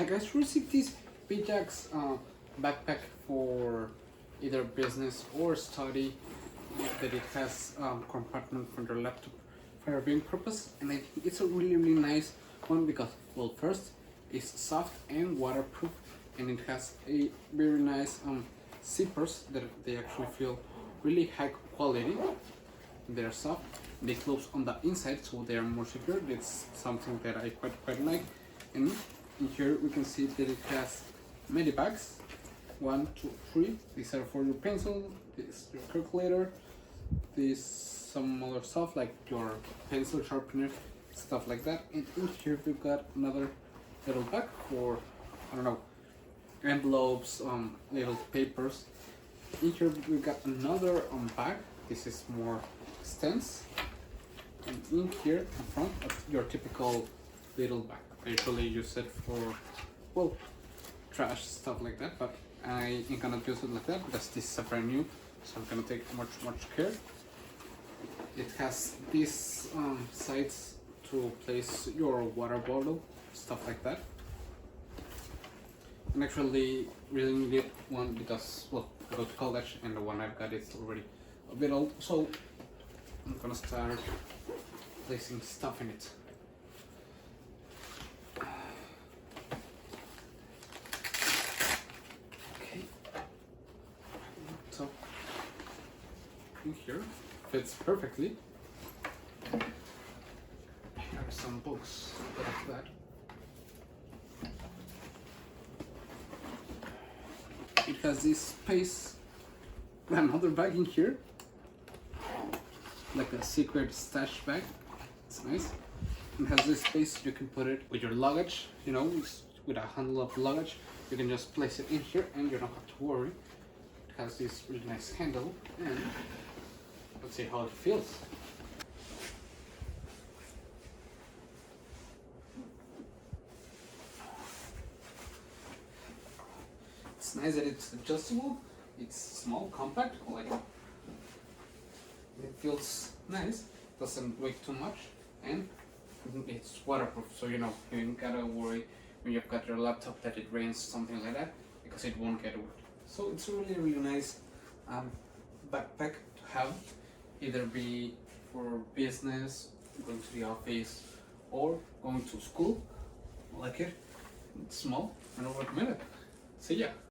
Hi guys, received this BJIAX backpack for either business or study, that it has compartment for your laptop for your viewing purpose, and I think it's a really nice one because, well, first it's soft and waterproof, and it has a very nice zippers that they actually feel really high quality. They're soft, they close on the inside, so they are more secure. That's something that I quite like. And in here we can see that it has many bags, 1, 2, 3. These are for your pencil, this your calculator, this some other stuff like your pencil sharpener, stuff like that. And in here we've got another little bag for, I don't know, envelopes, little papers. In here we've got another bag. This is more extensive, and in here in front of your typical little bag. I usually use it for, well, trash, stuff like that, but I ain't gonna use it like that because this is brand new, so I'm gonna take much care. It has these sides to place your water bottle, stuff like that. And actually really needed one because, well, I go to college and the one I've got is already a bit old, so I'm gonna start placing stuff in it. Okay, so in here fits perfectly. Here are some books like that. It has this space, another bag in here, like a secret stash bag. It's nice. It has this space you can put it with your luggage, you know, with a handle of luggage. You can just place it in here and you don't have to worry. It has this really nice handle, and let's see how it feels. It's nice that it's adjustable. It's small, compact, like it feels nice. Doesn't weigh too much, and it's waterproof. So you know you ain't gotta worry when you've got your laptop that it rains, something like that, because it won't get wet. So it's a really nice backpack to have, either be for business, going to the office, or going to school. I like it. It's small and I recommend it. See ya.